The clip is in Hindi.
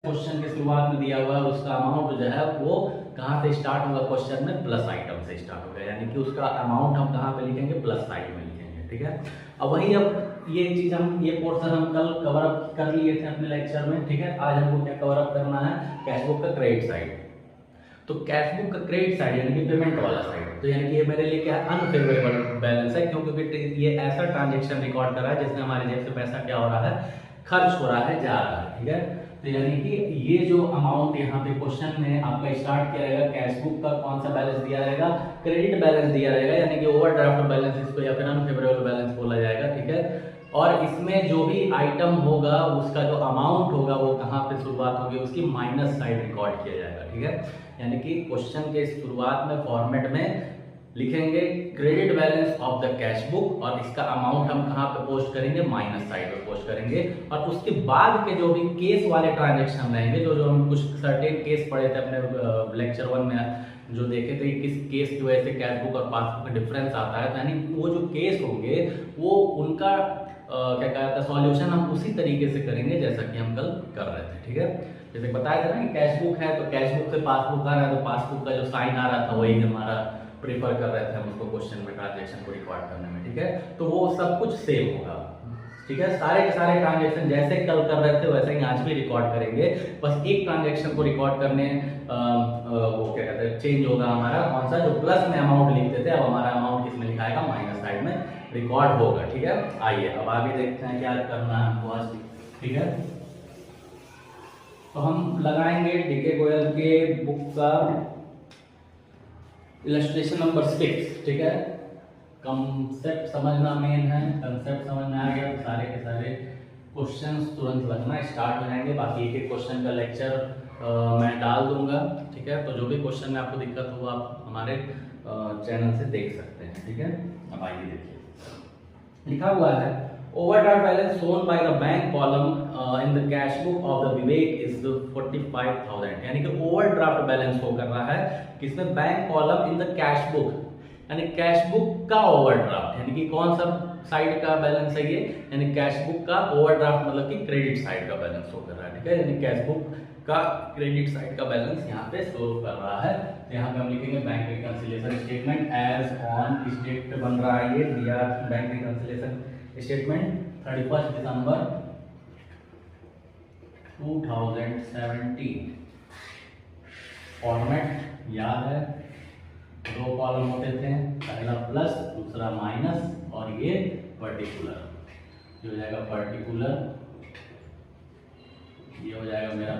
क्वेश्चन के शुरुआत में दिया हुआ है उसका अमाउंट जो है वो कहाँ से स्टार्ट होगा, क्वेश्चन में प्लस आइटम से स्टार्ट होगा, यानी कि उसका अमाउंट हम कहाँ पे लिखेंगे, प्लस साइड में लिखेंगे। ठीक है, अब वही अब ये चीज ये पोर्शन हम कल कवर अप कर लिए थे अपने लेक्चर में। ठीक है, आज हमको क्या कवर अप करना है, कैश बुक का क्रेडिट साइड। तो कैश बुक का क्रेडिट साइड यानी कि पेमेंट वाला साइड, तो यानी कि ये मेरे लिए क्या है, अनफेवरेबल बैलेंस है, क्योंकि ये ऐसा ट्रांजेक्शन रिकॉर्ड कर रहा है जिसमें हमारे जेब से पैसा क्या हो रहा है, खर्च हो रहा है, जा रहा है। ठीक है, तो यानी कि ये जो अमाउंट यहाँ पे क्वेश्चन में आपका स्टार्ट किया रहेगा, कैश बुक का कौन सा बैलेंस दिया रहेगा, क्रेडिट बैलेंस दिया रहेगा, यानी कि ओवरड्राफ्ट बैलेंस इसको या फिर अनफेवरेबल बैलेंस बोला जाएगा। ठीक है, और इसमें जो भी आइटम होगा उसका जो अमाउंट होगा वो कहाँ पे शुरुआत होगी, उसकी माइनस साइड रिकॉर्ड किया जाएगा। ठीक है, यानी कि क्वेश्चन के शुरुआत में फॉर्मेट में लिखेंगे credit balance of the cash book, और इसका अमाउंट हम कहाँ पे पोस्ट करेंगे, माइनस साइड पे पोस्ट करेंगे। और उसके बाद के जो भी केस वाले ट्रांजेक्शन रहेंगे, जो हम कुछ सर्टेन केस पढ़े थे अपने लेक्चर 1 में, जो देखे थे किस केस की वजह से कैश बुक और पासबुक का डिफरेंस आता है, तो यानी वो जो केस होंगे वो उनका क्या कहता है सॉल्यूशन हम उसी तरीके से करेंगे जैसा कि हम कल कर रहे थे। ठीक है, जैसे बताया था ना कि कैश बुक है तो कैश बुक से पासबुक आ रहा है, तो पासबुक का जो साइन आ रहा था वही हमारा प्रेफर कर रहे थे हम उसको क्वेश्चन में ट्रांजेक्शन को रिकॉर्ड करने में। ठीक है, तो वो सब कुछ सेम होगा। ठीक है, सारे के सारे ट्रांजेक्शन जैसे कल कर रहे थे वैसे ही आज भी रिकॉर्ड करेंगे, बस एक ट्रांजेक्शन को रिकॉर्ड करने वो क्या कहते हैं चेंज होगा हमारा, कौन सा, जो प्लस में अमाउंट लिखते थे अब हमारा अमाउंट किस में लिखाएगा, माइनस साइड में रिकॉर्ड होगा। ठीक है, आइए अब आगे देखते हैं क्या करना है हमको आज। ठीक है, तो हम लगाएंगे डीके गोयल के बुक का इलस्ट्रेशन नंबर 6। ठीक है, कंसेप्ट समझना मेन है, कंसेप्ट समझ में आ गया तो सारे के सारे क्वेश्चंस तुरंत लगना स्टार्ट हो जाएंगे। बाकी एक एक क्वेश्चन का लेक्चर मैं डाल दूंगा। ठीक है, तो जो भी क्वेश्चन में आपको दिक्कत हो आप हमारे चैनल से देख सकते हैं। ठीक है, अब आइए देखिए, लिखा हुआ है overdraft balance shown by the bank column in the cash book of the Vivek is 45,000, यानी कि ओवरड्राफ्ट बैलेंस शो कर रहा है किसमें, bank column in the cash book, यानी कैश बुक का ओवरड्राफ्ट, यानी कि कौन सा साइड का बैलेंस है ये, यानी कैश बुक का ओवरड्राफ्ट मतलब कि क्रेडिट साइड का बैलेंस शो कर रहा है। ठीक है, यानी कैश बुक का क्रेडिट साइड का बैलेंस यहाँ पे शो कर रहा है। यहाँ पे हम लिखेंगे bank reconciliation statement as on state बन रहा है ये bank reconciliation statement 31 December 2017। Format याद है, दो कॉलम होते थे, पहला प्लस दूसरा माइनस और ये पर्टिकुलर, ये हो जाएगा पर्टिकुलर, ये हो जाएगा मेरा